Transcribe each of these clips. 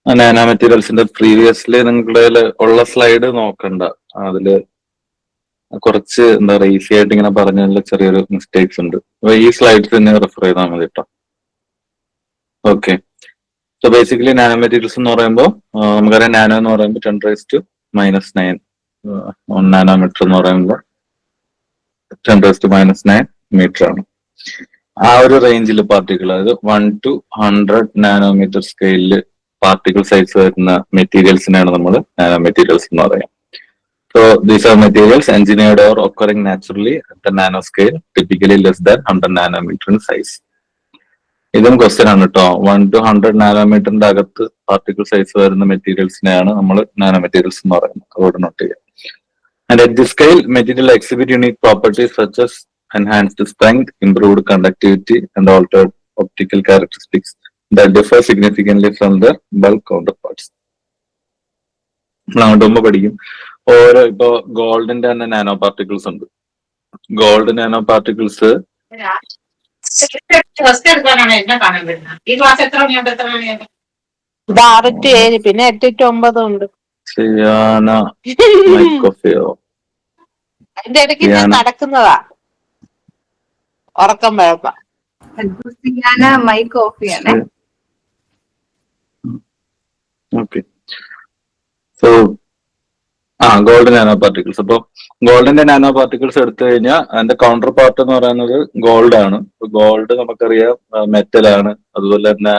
Nano മെറ്റീരിയൽസിന്റെ previously നിങ്ങളുടെ ഉള്ള slide നോക്കണ്ട. അതില് കുറച്ച് എന്താ പറയുക ഈസി ആയിട്ട് ഇങ്ങനെ പറഞ്ഞതിൽ ചെറിയൊരു മിസ്റ്റേക്സ് ഉണ്ട്. അപ്പൊ ഈ സ്ലൈഡ്സ് തന്നെ റെഫർ ചെയ്താൽ മതി കേട്ടോ. Okay, so basically nano materials എന്ന് പറയുമ്പോൾ നമുക്കറിയാം നാനോ എന്ന് പറയുമ്പോൾ 10⁻⁹ നാനോമീറ്റർ എന്ന് പറയുമ്പോൾ 10⁻⁹ മീറ്റർ ആണ്. ആ ഒരു റേഞ്ചിൽ പാർട്ടിക്കിൾ, അതായത് 1 to 100 നാനോമീറ്റർ സ്കെയിലില് പാർട്ടിക്കിൾ സൈസ് വരുന്ന മെറ്റീരിയൽസിനാണ് നമ്മൾ നാനോ മെറ്റീരിയൽസ് എന്ന് പറയാം. So these are materials engineered or occurring naturally at the nanoscale, typically less than 100 nanometer in size. ഇതും ക്വസ്റ്റ്യൻ ആണ് കേട്ടോ. 1 to 100 നാനോമീറ്ററിന്റെ അകത്ത് പാർട്ടിക്കിൾ സൈസ് വരുന്ന മെറ്റീരിയൽസിനെയാണ് നമ്മൾ നാനോ മെറ്റീരിയൽസ് എന്ന് പറയുന്നത്. അതോട് നോട്ട് ചെയ്യാം. And at this scale, material exhibit unique properties such as enhanced strength, improved conductivity, and altered optical characteristics that differ significantly from their bulk counterparts. നമ്മൾ അങ്ങോട്ട് മുമ്പ് പഠിക്കും. ഓരോ ഇപ്പോ ഗോൾഡിന്റെ തന്നെ നാനോ പാർട്ടിക്കിൾസ് ഉണ്ട്. ഗോൾഡ് നാനോ പാർട്ടിക്കിൾസ് പിന്നെ 8 to 9 ഉണ്ട്. അതിന്റെ ഇടയ്ക്ക് ഞാൻ നടക്കുന്നതാ ഉറക്കം വരുമ്പോ. Okay, so gold nano particles. അപ്പൊ ഗോൾഡിന്റെ നാനോ പാർട്ടിക്കിൾസ് എടുത്തു കഴിഞ്ഞാൽ അതിന്റെ കൗണ്ടർ പാർട്ട് എന്ന് പറയുന്നത് ഗോൾഡ് ആണ്. ഗോൾഡ് നമുക്കറിയാം മെറ്റൽ ആണ്, അതുപോലെ തന്നെ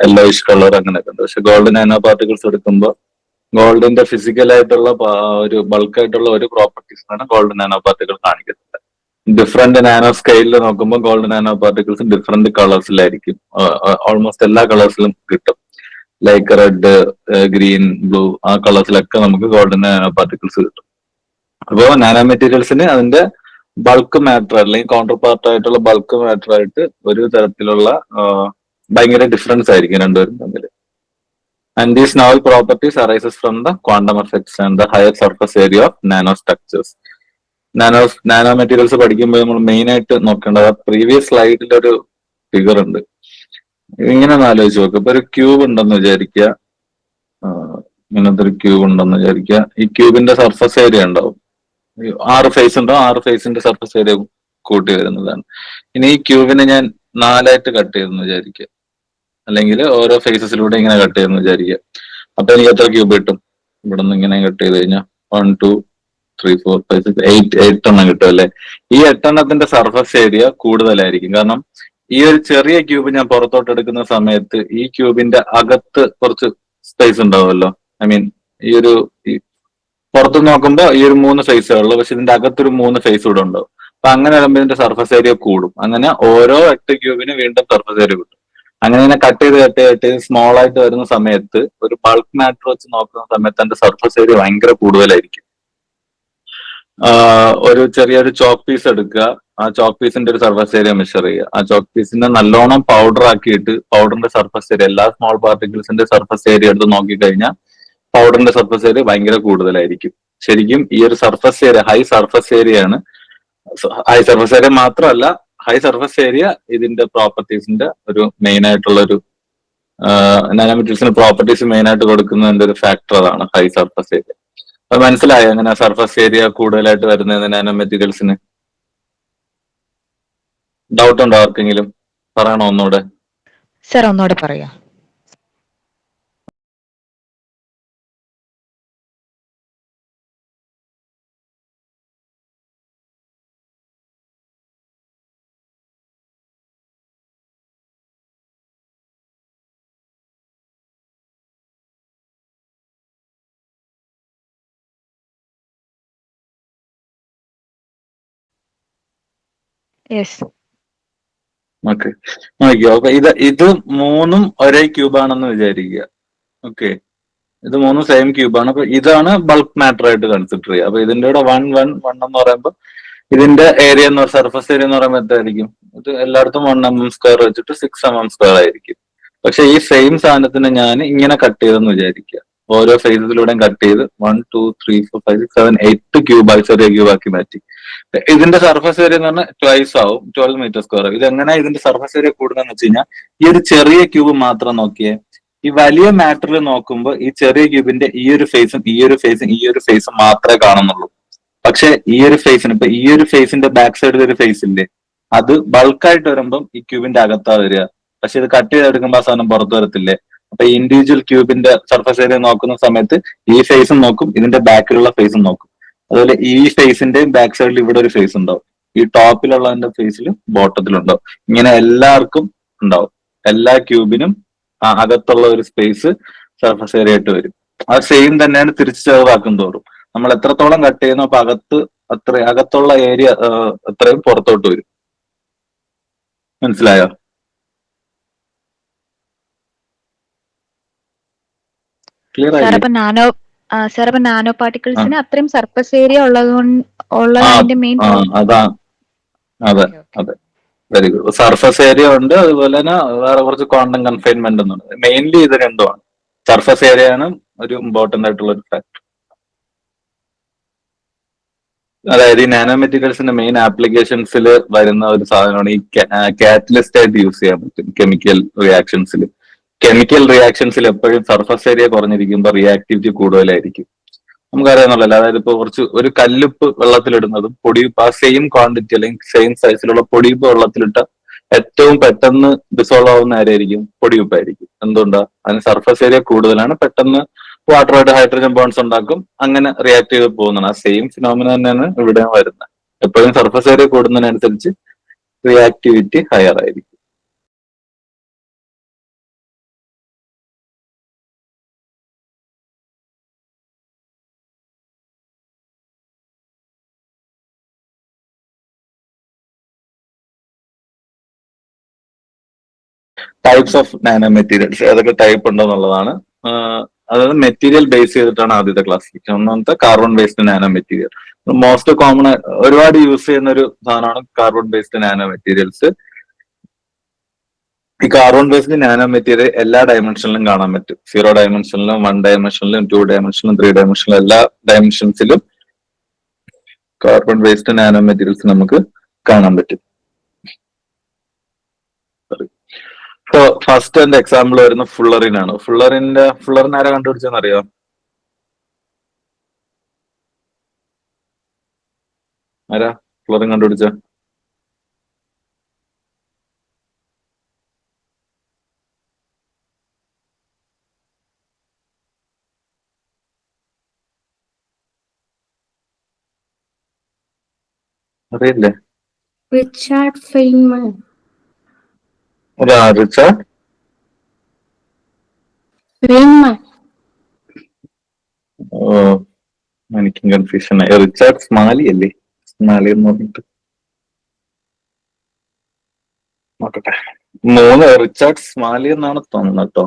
യെല്ലോയിഷ് കളർ അങ്ങനെയൊക്കെ ഉണ്ട്. പക്ഷെ ഗോൾഡ് നാനോ പാർട്ടിക്കിൾസ് എടുക്കുമ്പോൾ ഗോൾഡിന്റെ ഫിസിക്കൽ ആയിട്ടുള്ള ഒരു ബൾക്ക് ആയിട്ടുള്ള ഒരു പ്രോപ്പർട്ടീസ് ആണ് ഗോൾഡ് നാനോ പാർട്ടിക്കിൾ കാണിക്കുന്നത്. ഡിഫറെന്റ് നാനോ സ്കെയിലിൽ നോക്കുമ്പോൾ ഗോൾഡ് നാനോ പാർട്ടിക്കിൾസ് ഡിഫറെന്റ് കളേഴ്സിലായിരിക്കും. ഓൾമോസ്റ്റ് എല്ലാ കളേഴ്സിലും കിട്ടും. ലൈക്ക് റെഡ്, ഗ്രീൻ, ബ്ലൂ, ആ കളേഴ്സിലൊക്കെ നമുക്ക് ഗോൾഡൻ നാനോ പാർട്ടിക്കിൾസ് കിട്ടും. അപ്പോൾ നാനോ മെറ്റീരിയൽസിന് അതിന്റെ ബൾക്ക് മാറ്റർ അല്ലെങ്കിൽ കൗണ്ടർ പാർട്ട് ആയിട്ടുള്ള ബൾക്ക് മാറ്റർ ആയിട്ട് ഒരു തരത്തിലുള്ള ഭയങ്കര ഡിഫറൻസ് ആയിരിക്കും രണ്ടുപേരും തമ്മിൽ. And these novel properties arises from the quantum effects and the higher surface area of nano structures. Nano materials പഠിക്കുമ്പോൾ നമ്മൾ മെയിൻ ആയിട്ട് നോക്കേണ്ടത് പ്രീവിയസ് സ്ലൈഡിൽ ഒരു ഫിഗർ ഉണ്ട്. ഇങ്ങനെ ഒന്ന് ആലോചിച്ച് നോക്കുക. ഇപ്പൊ ഒരു ക്യൂബ് ഉണ്ടെന്ന് വിചാരിക്കുക. ഇങ്ങനത്തെ ഒരു ക്യൂബ് ഉണ്ടെന്ന് വിചാരിക്കുക. ഈ ക്യൂബിന്റെ സർഫസ് ഏരിയ ഉണ്ടാവും. 6 ഫേസ് ഉണ്ടാവും. 6 ഫേസിന്റെ സർഫസ് ഏരിയ കൂട്ടി വരുന്നതാണ്. ഇനി ഈ ക്യൂബിനെ ഞാൻ 4ആയിട്ട് കട്ട് ചെയ്തെന്ന് വിചാരിക്കുക, അല്ലെങ്കിൽ ഓരോ ഫേസസിലൂടെ ഇങ്ങനെ കട്ട് ചെയ്തെന്ന് വിചാരിക്കുക. അപ്പൊ എനിക്ക് എത്ര ക്യൂബ് കിട്ടും? ഇവിടെ നിന്ന് ഇങ്ങനെ കട്ട് ചെയ്ത് കഴിഞ്ഞാൽ 1 2 3 4 5 6 8 എണ്ണം കിട്ടും അല്ലെ? ഈ 8 എണ്ണത്തിന്റെ സർഫസ് ഏരിയ കൂടുതലായിരിക്കും. കാരണം ഈ ഒരു ചെറിയ ക്യൂബ് ഞാൻ പുറത്തോട്ട് എടുക്കുന്ന സമയത്ത് ഈ ക്യൂബിന്റെ അകത്ത് കുറച്ച് സ്പേസ് ഉണ്ടാവുമല്ലോ. ഐ മീൻ ഈ ഒരു പുറത്ത് നോക്കുമ്പോൾ ഈ ഒരു 3 ഫേസേ ഉള്ളൂ, പക്ഷെ ഇതിന്റെ അകത്തൊരു 3 ഫേസ് കൂടെ ഉണ്ടാവും. അപ്പൊ അങ്ങനെ വരുമ്പോൾ ഇതിന്റെ സർഫസ് ഏരിയ കൂടും. അങ്ങനെ ഓരോ 8 ക്യൂബിന് വീണ്ടും സർഫസ് ഏരിയ കിട്ടും. അങ്ങനെ ഇതിനെ കട്ട് ചെയ്ത് സ്മോൾ ആയിട്ട് വരുന്ന സമയത്ത് ഒരു ബൾക്ക് മാറ്റർ വെച്ച് നോക്കുന്ന സമയത്ത് അതിന്റെ സർഫസ് ഏരിയ ഭയങ്കര കൂടുതലായിരിക്കും. ഒരു ചെറിയൊരു ചോക്ക് പീസ് എടുക്കുക. ആ ചോക്ക് പീസിന്റെ ഒരു സർഫസ് ഏരിയ മെഷർ ചെയ്യുക. ആ ചോക്ക് പീസിനെ നല്ലോണം പൗഡർ ആക്കിയിട്ട് പൗഡറിന്റെ സർഫസ് ഏരിയ, എല്ലാ സ്മോൾ പാർട്ടിക്കിൾസിന്റെ സർഫസ് ഏരിയ എടുത്ത് നോക്കിക്കഴിഞ്ഞാൽ പൗഡറിന്റെ സർഫസ് ഏരിയ ഭയങ്കര കൂടുതലായിരിക്കും. ശരിക്കും ഈ ഒരു surface area high surface area ആണ്. ഹൈ സർഫസ് ഏരിയ മാത്രമല്ല, ഹൈ സർഫസ് ഏരിയ ഇതിന്റെ പ്രോപ്പർട്ടീസിന്റെ ഒരു മെയിൻ ആയിട്ടുള്ള ഒരു നാനോ മെറ്റീരിയൽസിന് പ്രോപ്പർട്ടീസ് മെയിൻ ആയിട്ട് കൊടുക്കുന്നതിന്റെ ഒരു ഫാക്ടർ അതാണ് ഹൈ സർഫസ് ഏരിയ. അത് മനസ്സിലായോ അങ്ങനെ സർഫസ് ഏരിയ കൂടുതലായിട്ട് വരുന്നത് നാനോ മെറ്റീരിയൽസിന്? ഡൗട്ട് ഉണ്ടോ ആർക്കെങ്കിലും? പറയണോ ഒന്നുകൂടെ? സർ ഒന്നുകൂടെ പറയാം. യെസ്. ഓക്കെ, അപ്പൊ ഇത് 3ഉം ഒരേ ക്യൂബാണെന്ന് വിചാരിക്കുക. ഓക്കെ, ഇത് 3ഉം സെയിം ക്യൂബാണ്. അപ്പൊ ഇതാണ് ബൾക്ക് മാറ്റർ ആയിട്ട് കൺസിഡർ ചെയ്യുക. അപ്പൊ ഇതിന്റെ കൂടെ 1 1 1 എന്ന് പറയുമ്പോൾ ഇതിന്റെ ഏരിയ എന്ന് പറയുന്നത് സർഫസ് ഏരിയ എന്ന് പറയുമ്പോൾ എന്തായിരിക്കും? ഇത് എല്ലായിടത്തും 1 mm² വെച്ചിട്ട് 6 mm² ആയിരിക്കും. പക്ഷെ ഈ സെയിം സാധനത്തിന് ഞാൻ ഇങ്ങനെ കട്ട് ചെയ്തെന്ന് വിചാരിക്കുക. ഓരോ ഫേസിലൂടെയും കട്ട് ചെയ്ത് 1 2 3 4 5 6 7 8 ക്യൂബായി ചെറിയ ക്യൂബാക്കി മാറ്റി. ഇതിന്റെ സർഫസ് ഏരിയ എന്ന് പറഞ്ഞാൽ ട്വൈസ് ആവും, 12 m². ഇത് എങ്ങനെ ഇതിന്റെ സർഫസ് ഏരിയ കൂടുന്നതെന്ന് വെച്ച് കഴിഞ്ഞാൽ ഈ ഒരു ചെറിയ ക്യൂബ് മാത്രം നോക്കിയേ. ഈ വലിയ മാറ്ററിൽ നോക്കുമ്പോൾ ഈ ചെറിയ ക്യൂബിന്റെ ഈ ഒരു ഫേസും ഈ ഒരു ഫേസും ഈ ഒരു ഫേസും മാത്രമേ കാണുന്നുള്ളൂ. പക്ഷെ ഈ ഒരു ഫേസിന് ഇപ്പൊ ഈ ഒരു ഫേസിന്റെ ബാക്ക് സൈഡിൽ ഒരു ഫേസ് ഇല്ലേ, അത് ബൾക്കായിട്ട് വരുമ്പം ഈ ക്യൂബിന്റെ അകത്താ വരിക. പക്ഷെ ഇത് കട്ട് ചെയ്തെടുക്കുമ്പോൾ ആ സാധനം പുറത്തു വരത്തില്ലേ. അപ്പൊ ഇൻഡിവിജ്വൽ ക്യൂബിന്റെ സർഫസ് ഏരിയ നോക്കുന്ന സമയത്ത് ഈ ഫേസും നോക്കും, ഇതിന്റെ ബാക്കിലുള്ള ഫേസും നോക്കും. അതുപോലെ ഈ ഫേസിന്റെയും ബാക്ക് സൈഡിൽ ഇവിടെ ഒരു ഫേസ് ഉണ്ടാവും, ഈ ടോപ്പിലുള്ളതിന്റെ ഫേസിലും ബോട്ടത്തിലുണ്ടാവും. ഇങ്ങനെ എല്ലാവർക്കും ഉണ്ടാവും. എല്ലാ ക്യൂബിനും അകത്തുള്ള ഒരു സ്പേസ് സർഫസ് ഏരിയ ആയിട്ട് വരും. അത് സെയിം തന്നെയാണ് തിരിച്ച് ചെറുതാക്കും തോറും. നമ്മൾ എത്രത്തോളം കട്ട് ചെയ്യുന്നു അപ്പൊ അകത്തുള്ള ഏരിയ അത്രയും പുറത്തോട്ട് വരും. മനസ്സിലായോ? ക്ലിയർ സാർ ആയില്ലേ? അപ്പൊ നാനോ പാർട്ടിക്കിൾസിന് അത്രയും സർഫസ് ഏരിയ ഉള്ളതിന്റെ മെയിൻ അതാ. അതെ അതെ, വെരി ഗുഡ്. സർഫസ് ഏരിയ ഉണ്ട്, അതുപോലെ തന്നെ വേറെ കുറച്ച് ക്വാണ്ടം കൺഫൈൻമെന്റ് ഉണ്ട്. മെയിൻലി ഇത് രണ്ടുമാണ്. സർഫസ് ഏരിയ ആണ് ഒരു ഇമ്പോർട്ടന്റ് ആയിട്ടുള്ള ഒരു ഫാക്ടർ. അതായത് ഈ നാനോ മെറ്റീരിയൽസിന്റെ മെയിൻ ആപ്ലിക്കേഷൻസിൽ വരുന്ന ഒരു സാധനമാണ് ഈ കാറ്റലിസ്റ്റ് ആയിട്ട് യൂസ് ചെയ്യാൻ പറ്റും കെമിക്കൽ റിയാക്ഷൻസിൽ. കെമിക്കൽ റിയാക്ഷൻസിൽ എപ്പോഴും സർഫസ് ഏരിയ കുറഞ്ഞിരിക്കുമ്പോൾ റിയാക്ടിവിറ്റി കൂടുതലായിരിക്കും. നമുക്കറിയാവുന്നല്ലോ. അതായത് ഇപ്പൊ ഒരു കല്ലുപ്പ് വെള്ളത്തിലിടുന്നതും പൊടിയുപ്പ് ആ സെയിം ക്വാണ്ടിറ്റി അല്ലെങ്കിൽ സെയിം സൈസിലുള്ള പൊടിയുപ്പ് വെള്ളത്തിലിട്ട ഏറ്റവും പെട്ടെന്ന് ഡിസോൾവ് ആവുന്ന ആരായിരിക്കും? പൊടിയുപ്പായിരിക്കും. എന്തുകൊണ്ടാ? അതിന് സർഫസ് ഏരിയ കൂടുതലാണ്, പെട്ടെന്ന് വാട്ടറുമായിട്ട് ഹൈഡ്രജൻ ബോൺസ് ഉണ്ടാക്കും, അങ്ങനെ റിയാക്ട് ചെയ്ത് പോകുന്നതാണ്. ആ സെയിം ഫിനോമിന തന്നെയാണ് ഇവിടെ വരുന്നത്. എപ്പോഴും സർഫസ് ഏരിയ കൂടുന്നതിനനുസരിച്ച് റിയാക്ടിവിറ്റി ഹയർ ആയിരിക്കും. ടൈപ്സ് ഓഫ് നാനോ മെറ്റീരിയൽസ് ഏതൊക്കെ ടൈപ്പ് ഉണ്ടെന്നുള്ളതാണ്. അതായത് മെറ്റീരിയൽ ബേസ് ചെയ്തിട്ടാണ് ആദ്യത്തെ ക്ലാസിഫിക്കേഷൻ. ഒന്നാമത്തെ carbon based nano material. Most common ഒരുപാട് യൂസ് ചെയ്യുന്ന ഒരു സാധനമാണ് കാർബൺ ബേസ്ഡ് നാനോ മെറ്റീരിയൽസ്. ഈ കാർബൺ ബേസ്ഡ് നാനോ മെറ്റീരിയൽ എല്ലാ ഡയമെൻഷനിലും കാണാൻ പറ്റും. 0 ഡയമെൻഷനിലും 1 ഡയമെൻഷനിലും 2 ഡയമെൻഷനിലും 3 ഡയമെൻഷനിലും എല്ലാ ഡയമെൻഷൻസിലും കാർബൺ ബേസ്ഡ് നാനോ മെറ്റീരിയൽസ് നമുക്ക് കാണാൻ പറ്റും. ഫസ്റ്റ് എന്റെ എക്സാമ്പിൾ വരുന്ന ഫുള്ളറിൻ ആണ്. ഫുള്ളറിൻ ആരാ കണ്ടുപിടിച്ചെന്ന് അറിയാം? ആരാ ഫുള്ളറിൻ കണ്ടുപിടിച്ച? അറിയില്ലേ? Richard Feynman. Richard Feynman. എനിക്കും കൺഫ്യൂഷൻ ആയി. റിച്ചാർഡ് സ്മാലി അല്ലേ? സ്മാലി എന്ന് പറഞ്ഞിട്ട് നോക്കട്ടെ. റിച്ചാർഡ് സ്മാലി എന്നാണ് തോന്നുന്നത് കേട്ടോ.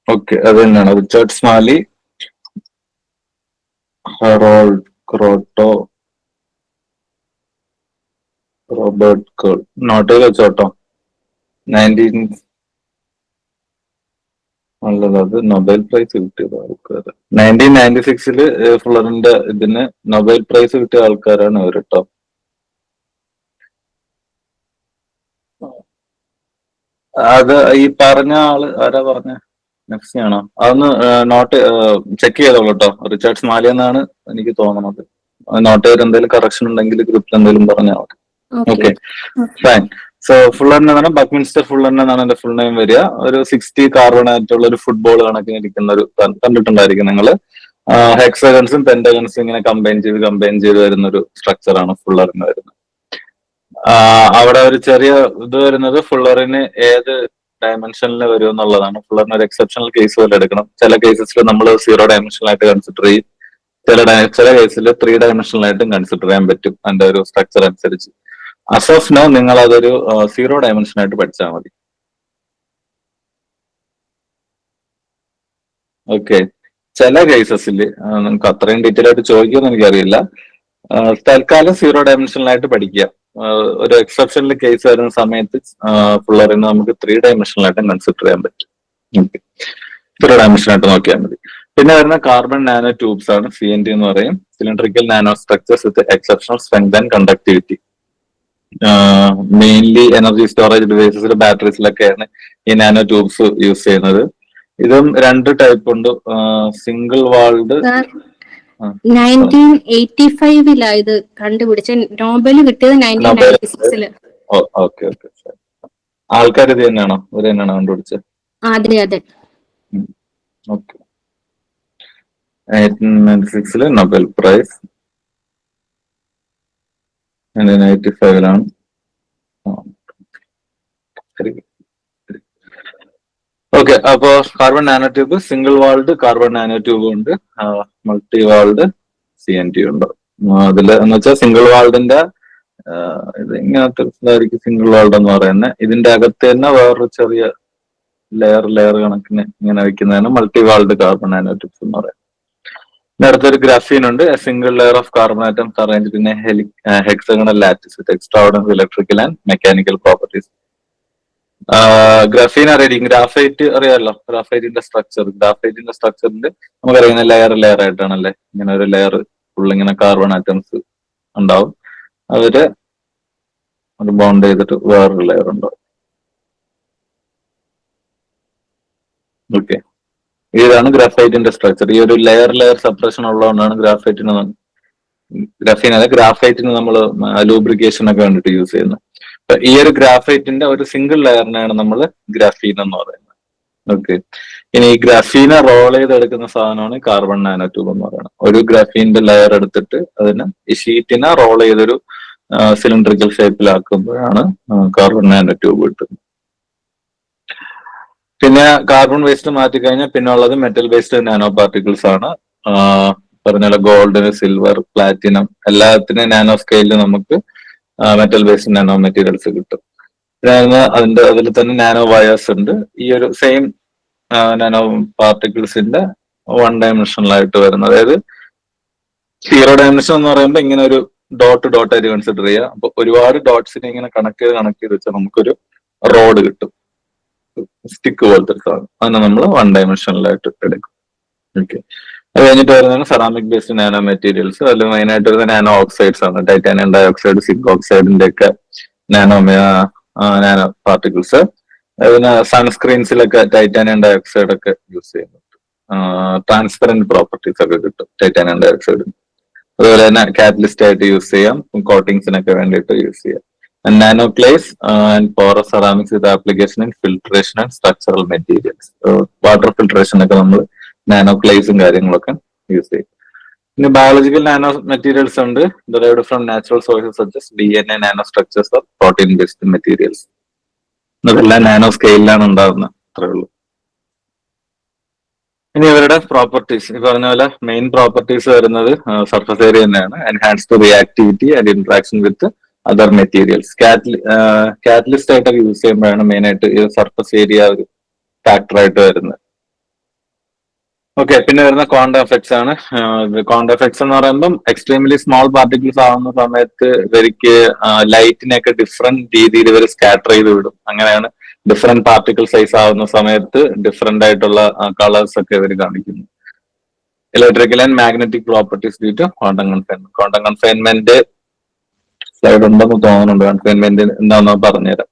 ഓക്കെ, അത് തന്നെയാണ്. Richard Smalley, Harold Kroto, Robert Curl. Note ചെയ്ത് വെച്ചോട്ടോ. 19 പ്രൈസ് കിട്ടിയത് ആൾക്കാർ 1996 ഫുള്ളറിന്റെ ഇതിന് നൊബേൽ പ്രൈസ് കിട്ടിയ ആൾക്കാരാണ് അവർ കേട്ടോ. അത് ഈ പറഞ്ഞ ആള് ആരാ പറഞ്ഞ? നെഫ്സി ആണോ? അതൊന്ന് നോട്ട് ചെക്ക് ചെയ്തോളൂ കേട്ടോ. റിച്ചാർഡ് സ്മാലി എന്നാണ് എനിക്ക് തോന്നുന്നത്. നോട്ട് ചെയ്ത് എന്തെങ്കിലും കറക്ഷൻ ഉണ്ടെങ്കിൽ ഗ്രൂപ്പിൽ എന്തെങ്കിലും പറഞ്ഞാൽ മതി. Okay, fine. സോ ഫുള്ളറിൻ എന്നാണ് ബക്മിൻസ്റ്റർ ഫുള്ളറിൻ എന്നാണ് എന്റെ ഫുൾ നെയിം വരിക. ഒരു 60 കാർബൺ ആയിട്ടുള്ള ഒരു ഫുട്ബോൾ കണക്കിന് ഇരിക്കുന്ന ഒരു കണ്ടിട്ടുണ്ടായിരിക്കും നിങ്ങള്. ഹെക്സഗൺസും പെന്റഗൺസും ഇങ്ങനെ കമ്പൈൻ ചെയ്ത് വരുന്ന ഒരു സ്ട്രക്ചറാണ് ഫുള്ളറിന് വരുന്നത്. അവിടെ ഒരു ചെറിയ ഇത് വരുന്നത് ഫുള്ളറിന് ഏത് ഡയമെൻഷനിൽ വരും എന്നുള്ളതാണ്. ഫുള്ളറിന് ഒരു എക്സെപ്ഷണൽ കേസ് പോലെ എടുക്കണം. ചില കേസസിൽ നമ്മൾ 0 ഡയമെൻഷനായിട്ട് കൺസിഡർ ചെയ്യും, ചില കേസിൽ 3 ഡയമെൻഷനായിട്ടും കൺസിഡർ ചെയ്യാൻ പറ്റും അതിന്റെ ഒരു സ്ട്രക്ചർ അനുസരിച്ച്. അസ് ഓഫ് നോ നിങ്ങൾ അതൊരു 0 ഡയമെൻഷനായിട്ട് പഠിച്ചാൽ മതി. ഓക്കെ, ചില കേസസിൽ നമുക്ക് അത്രയും ഡീറ്റെയിൽ ആയിട്ട് ചോദിക്കുമെന്ന് എനിക്കറിയില്ല. തൽക്കാലം 0 ഡയമെൻഷനിലായിട്ട് പഠിക്കുക. ഒരു എക്സെപ്ഷണൽ കേസ് വരുന്ന സമയത്ത് ഫുള്ളറിന് നമുക്ക് 3 ഡയമെൻഷനിലായിട്ടും കൺസിഡർ ചെയ്യാൻ പറ്റും. 0 ഡയമെൻഷനായിട്ട് നോക്കിയാൽ മതി. പിന്നെ വരുന്ന കാർബൺ നാനോ ട്യൂബ്സ് ആണ്. CNT എന്ന് പറയും. Cylindrical nano structures with exceptional strength and conductivity. Mainly energy storage ഡിവൈസസിൽ ബാറ്ററീസിലൊക്കെയാണ് ഈ നാനോ ട്യൂബ്സ് യൂസ് ചെയ്യുന്നത്. ഇതും രണ്ട് ടൈപ്പ് ഉണ്ട്, സിംഗിൾ വാൾഡ്. സാർ 1985 ഇത് കണ്ടുപിടിച്ച, നോബൽ കിട്ടിയത് 1996. Okay okay. ആൾക്കാർ ഇത് തന്നെയാണോ, ഇവർ തന്നെയാണോ കണ്ടുപിടിച്ചത്? അതെ അതെ. ഓക്കെ. 1896 Nobel prize, 1985 okay. അപ്പോ carbon nano tube, single walled carbon nano tube ഉണ്ട്, മൾട്ടി വാൾഡ് CNT ഉണ്ട്. അതില് എന്ന് വെച്ചാൽ സിംഗിൾ വാൾഡിന്റെ ഇത് ഇങ്ങനത്തെ ഇതായിരിക്കും സിംഗിൾ വാൾഡ് എന്ന് പറയുന്നത്. ഇതിന്റെ അകത്ത് തന്നെ വേറൊരു ചെറിയ ലെയർ കണക്കിന് ഇങ്ങനെ വെക്കുന്നതാണ് multi walled carbon nano tubes എന്ന് പറയുന്നത്. അടുത്തൊരു ഗ്രാഫീൻ ഉണ്ട്, single layer of carbon atoms arranged in hexagonal lattice with extra electrical and mechanical properties. Graphene അറിയാം, ഗ്രാഫൈറ്റ് അറിയാമല്ലോ, ഗ്രാഫൈറ്റിന്റെ സ്ട്രക്ചറിൽ നമുക്കറിയുന്ന ലെയർ ആയിട്ടാണല്ലേ, ഇങ്ങനെ ഒരു ലെയർ ഫുൾ ഇങ്ങനെ കാർബൺ ആറ്റംസ് ഉണ്ടാവും. അവര് അത് ബോണ്ട് ചെയ്തിട്ട് വേറൊരു ലെയർ ഉണ്ടാവും. ഓക്കെ, ഇതാണ് ഗ്രാഫൈറ്റിന്റെ സ്ട്രക്ചർ. ഈ ഒരു ലെയർ സെപ്പറേഷൻ ഉള്ളതുകൊണ്ടാണ് ഗ്രാഫൈറ്റിന് നമ്മൾ ലൂബ്രിക്കേഷൻ ഒക്കെ വേണ്ടിട്ട് യൂസ് ചെയ്യുന്നത്. ഈ ഒരു ഗ്രാഫൈറ്റിന്റെ ഒരു സിംഗിൾ ലെയറിനാണ് നമ്മൾ ഗ്രാഫീൻ എന്ന് പറയുന്നത്. ഓക്കെ, ഇനി ഈ ഗ്രാഫീനെ റോൾ ചെയ്തെടുക്കുന്ന സാധനമാണ് കാർബൺ നാനോ ട്യൂബ് എന്ന് പറയുന്നത്. ഒരു ഗ്രാഫീന്റെ ലെയർ എടുത്തിട്ട് അതിന് ഈ ഷീറ്റിനെ റോൾ ചെയ്തൊരു സിലിണ്ടറിക്കൽ ഷേപ്പിലാക്കുമ്പോഴാണ് കാർബൺ നാനോ ട്യൂബ് കിട്ടുന്നത്. പിന്നെ കാർബൺ വേസ്റ്റ് മാറ്റിക്കഴിഞ്ഞാൽ പിന്നെ ഉള്ളത് മെറ്റൽ വേസ്റ്റ് നാനോ പാർട്ടിക്കിൾസ് ആണ്. പറഞ്ഞ ഗോൾഡ്, സിൽവർ, പ്ലാറ്റിനം എല്ലാത്തിനും നാനോ സ്കെയിലിൽ നമുക്ക് മെറ്റൽ വേസ്റ്റ് നാനോ മെറ്റീരിയൽസ് കിട്ടും. പിന്നെ അതിൽ തന്നെ നാനോ വയേഴ്സ് ഉണ്ട്. ഈ ഒരു സെയിം നാനോ പാർട്ടിക്കിൾസിന്റെ 1 ഡയമെൻഷനിലായിട്ട് വരുന്നത്. അതായത് 0 ഡയമെൻഷൻ എന്ന് പറയുമ്പോൾ ഇങ്ങനെ ഒരു ഡോട്ട് ആയിട്ട് കൺസിഡർ ചെയ്യുക. അപ്പൊ ഒരുപാട് ഡോട്ട്സിനെ ഇങ്ങനെ കണക്ട് ചെയ്ത് വെച്ചാൽ നമുക്കൊരു റോഡ് കിട്ടും, സ്റ്റിക്ക് പോലത്തെ സാധനം. അതിനെ നമ്മൾ 1 ഡയമെൻഷനിലായിട്ട് എടുക്കും. ഓക്കെ, അത് കഴിഞ്ഞിട്ട് വരുന്നതാണ് സെറാമിക് ബേസ്ഡ് നാനോ മെറ്റീരിയൽസ്. അതിൽ മെയിനായിട്ട് വരുന്ന നാനോ ഓക്സൈഡ്സ് ആണ്, ടൈറ്റാനിയം ഡയോക്സൈഡ്, സിങ്ക് ഓക്സൈഡിന്റെ ഒക്കെ നാനോ പാർട്ടിക്കിൾസ്. പിന്നെ സൺസ്ക്രീൻസിലൊക്കെ ടൈറ്റാനിയം ഡയോക്സൈഡ് ഒക്കെ യൂസ് ചെയ്യുന്നുണ്ട്. ട്രാൻസ്പെറന്റ് പ്രോപ്പർട്ടീസ് ഒക്കെ കിട്ടും ടൈറ്റാനിയം ഡയോക്സൈഡ്. അതുപോലെ തന്നെ കാറ്റലിസ്റ്റ് ആയിട്ട് യൂസ് ചെയ്യാം, കോട്ടിങ്സിനൊക്കെ വേണ്ടിയിട്ട് യൂസ് ചെയ്യാം. Nano clays and porous ceramics with application in filtration and structural materials. Water filtration ഒക്കെ നമ്മൾ നാനോ ക്ലേസും കാര്യങ്ങളൊക്കെ യൂസ് ചെയ്യും. പിന്നെ ബയോളജിക്കൽ നാനോ മെറ്റീരിയൽസ് ഉണ്ട്, derived from natural sources such as DNA, nano structures or protein based materials. ഇതെല്ലാം nano സ്കെയിലാണ് ഉണ്ടാകുന്നത്, അത്രേ ഉള്ളൂ. ഇനി ഇവരുടെ പ്രോപ്പർട്ടീസ്, ഈ പറഞ്ഞ പോലെ മെയിൻ പ്രോപ്പർട്ടീസ് വരുന്നത് സർഫസ് ഏരിയ തന്നെയാണ്. Enhanced reactivity and interaction with other materials. Catalyst ആയിട്ടൊക്കെ യൂസ് ചെയ്യുമ്പോഴാണ് മെയിൻ ആയിട്ട് ഈ സർഫസ് ഏരിയ ഒരു ഫാക്ടറായിട്ട് വരുന്നത്. ഓക്കെ, പിന്നെ വരുന്ന ക്വാണ്ടം എഫക്ട്സ് ആണ്. ക്വാണ്ടം എഫക്ട്സ് എന്ന് പറയുമ്പം എക്സ്ട്രീംലി സ്മോൾ പാർട്ടിക്കിൾസ് ആവുന്ന സമയത്ത് ഇവർക്ക് ലൈറ്റിനെയൊക്കെ ഡിഫറെന്റ് രീതിയിൽ ഇവർ സ്കാറ്റർ ചെയ്ത് വിടും. അങ്ങനെയാണ് ഡിഫറെന്റ് പാർട്ടിക്കിൾ സൈസ് ആവുന്ന സമയത്ത് ഡിഫറെന്റ് ആയിട്ടുള്ള കളേഴ്സ് ഒക്കെ ഇവർ കാണിക്കുന്നു. Electrical and magnetic properties due to quantum confinement. Quantum confinement slide ഉണ്ടെന്ന് തോന്നുന്നുണ്ട്. കൺഫൈൻമെന്റ് എന്താണെന്ന് പറഞ്ഞുതരാം.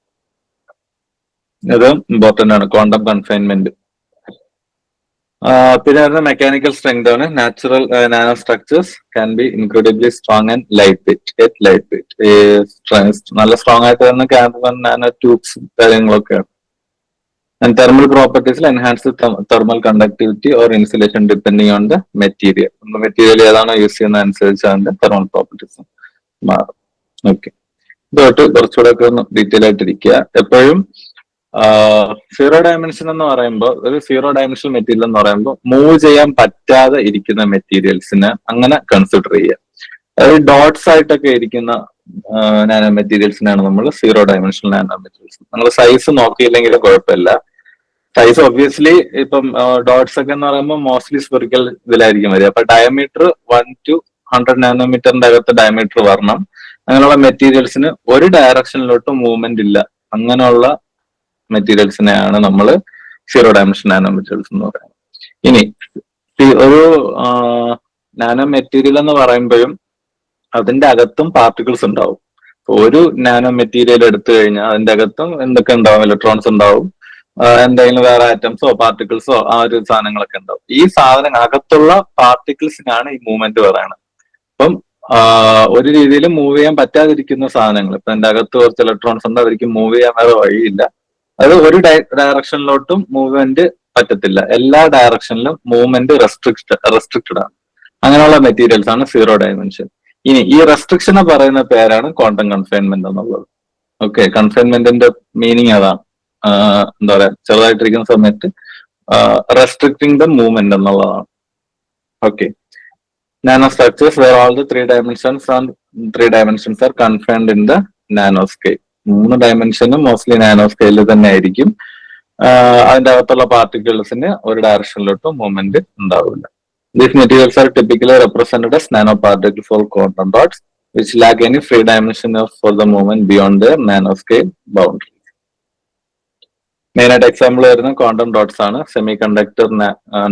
ഇത് ഇമ്പോർട്ടന്റ് ആണ്, ക്വാണ്ടം കൺഫൈൻമെന്റ്. പിന്നെ വരുന്ന മെക്കാനിക്കൽ സ്ട്രെങ്ത് ആണ്. Natural nano structures can be incredibly strong and light weight. നല്ല സ്ട്രോങ് ആയിട്ട് വരുന്ന കാർബൺ നാനോ ട്യൂബ്സ് കാര്യങ്ങളൊക്കെയാണ്. ആൻഡ് തെർമൽ പ്രോപ്പർട്ടീസിൽ enhance thermal conductivity or insulation depending on the material. Material ഏതാണോ യൂസ് ചെയ്യുന്ന അനുസരിച്ച് അതിന്റെ തെർമൽ പ്രോപ്പർട്ടീസ് മാറും. ഓക്കെ, ഇതോട്ട് കുറച്ചുകൂടെ ഒക്കെ ഒന്ന് ഡീറ്റെയിൽ ആയിട്ടിരിക്കുക. എപ്പോഴും 0 ഡയമെൻഷൻ എന്ന് പറയുമ്പോൾ, ഒരു 0 ഡയമെൻഷൻ മെറ്റീരിയൽ എന്ന് പറയുമ്പോൾ മൂവ് ചെയ്യാൻ പറ്റാതെ ഇരിക്കുന്ന മെറ്റീരിയൽസിന് അങ്ങനെ കൺസിഡർ ചെയ്യുക. അതായത് ഡോട്ട്സ് ആയിട്ടൊക്കെ ഇരിക്കുന്ന നാനോ മെറ്റീരിയൽസിനാണ് നമ്മൾ 0 ഡയമെൻഷണൽ നാനോ മെറ്റീരിയൽസ്. നമ്മൾ സൈസ് നോക്കിയില്ലെങ്കിലും കുഴപ്പമില്ല. സൈസ് ഒബ്വിയസ്ലി ഇപ്പം ഡോട്ട്സ് ഒക്കെ എന്ന് പറയുമ്പോൾ മോസ്റ്റ്ലി സ്പെറിക്കൽ ഇതിലായിരിക്കും വരിക. അപ്പൊ ഡയമീറ്റർ 1 to 100 നാനോമീറ്ററിന്റെ അകത്ത് ഡയമീറ്റർ വരണം. അങ്ങനെയുള്ള മെറ്റീരിയൽസിന് ഒരു ഡയറക്ഷനിലോട്ട് മൂവ്മെന്റ് ഇല്ല. അങ്ങനെയുള്ള മെറ്റീരിയൽസിനെയാണ് നമ്മൾ 0 ഡയമെൻഷൻ നാനോ മെറ്റീരിയൽസ് എന്ന് പറയുന്നത്. ഇനി ഒരു നാനോ മെറ്റീരിയൽ എന്ന് പറയുമ്പോഴും അതിന്റെ അകത്തും പാർട്ടിക്കിൾസ് ഉണ്ടാവും. ഒരു നാനോ മെറ്റീരിയൽ എടുത്തു കഴിഞ്ഞാൽ അതിന്റെ അകത്തും എന്തൊക്കെ ഉണ്ടാവും, ഇലക്ട്രോൺസ് ഉണ്ടാവും, എന്തെങ്കിലും വേറെ ആറ്റംസോ പാർട്ടിക്കിൾസോ ആ ഒരു സാധനങ്ങളൊക്കെ ഉണ്ടാവും. ഈ സാധനം അകത്തുള്ള പാർട്ടിക്കിൾസിനാണ് ഈ മൂവ്മെന്റ് പറയുന്നത്. അപ്പം ഒരു രീതിയിൽ മൂവ് ചെയ്യാൻ പറ്റാതിരിക്കുന്ന സാധനങ്ങൾ, ഇപ്പൊ എന്റെ അകത്ത് കുറച്ച് ഇലക്ട്രോൺസ് ഉണ്ട്, അവർക്ക് മൂവ് ചെയ്യാൻ വേറെ വഴിയില്ല. അത് ഒരു ഡയറക്ഷനിലോട്ടും മൂവ്മെന്റ് പറ്റത്തില്ല, എല്ലാ ഡയറക്ഷനിലും മൂവ്മെന്റ് റെസ്ട്രിക്റ്റഡ് ആണ്. അങ്ങനെയുള്ള മെറ്റീരിയൽസ് ആണ് സീറോ ഡയമെൻഷൻ. ഇനി ഈ റെസ്ട്രിക്ഷനെ പറയുന്ന പേരാണ് ക്വാണ്ടം കൺഫൈൻമെന്റ് എന്നുള്ളത്. ഓക്കെ, കൺഫൈൻമെന്റിന്റെ മീനിങ് അതാണ്. എന്താ പറയാ, ചെറുതായിട്ടിരിക്കുന്ന സമയത്ത് റെസ്ട്രിക്റ്റിംഗ് ദ മൂവ്മെന്റ് എന്നുള്ളതാണ്. Okay, nano structures where all the three dimensions are confined in the nano scale. 3 ഡയമെൻഷനും മോസ്റ്റ്ലി നാനോ സ്കെയിലിൽ തന്നെ ആയിരിക്കും. അതിന്റെ അകത്തുള്ള പാർട്ടിക്കിൾസിന് ഒരു ഡയറക്ഷനിലോട്ടും മൂവ്മെന്റ് ഉണ്ടാവില്ല. These materials are typically represented as nanoparticles or quantum dots, which lack any free dimension for the movement beyond their nanoscale boundaries. മെയിനായിട്ട് എക്സാമ്പിൾ വരുന്ന ക്വാണ്ടം ഡോട്ട്സ് ആണ്. Semi conductor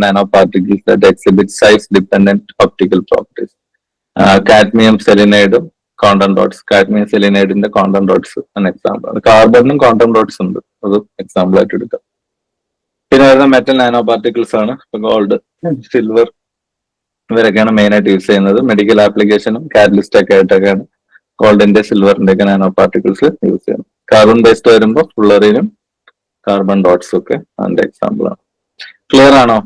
nano particles that exhibit size dependent optical properties. Cadmium സെലിനൈഡും quantum dots. Cadmium സെലിനൈഡിന്റെ quantum dots ആണ് example. കാർബണിനും quantum dots ഉണ്ട്, അത് example ആയിട്ട് എടുക്കാം. പിന്നെ വരുന്ന മെറ്റൽ നാനോ പാർട്ടിക്കിൾസ് ആണ്. ഗോൾഡ്, സിൽവർ ഇവരൊക്കെയാണ് മെയിൻ ആയിട്ട് യൂസ് ചെയ്യുന്നത്. മെഡിക്കൽ ആപ്ലിക്കേഷനും കാറ്റലിസ്റ്റ് ഒക്കെ ആയിട്ടൊക്കെയാണ് ഗോൾഡിന്റെ സിൽവറിന്റെ ഒക്കെ നാനോ പാർട്ടിക്കിൾസ് യൂസ് ചെയ്യുന്നത്. കാർബൺ ബേസ്ഡ് വരുമ്പോൾ ഫുള്ളറിനും കാർബൺ ഡോട്ട്സ് ഒക്കെ അതിന്റെ എക്സാമ്പിൾ ആണ്. ക്ലിയർ ആണോ?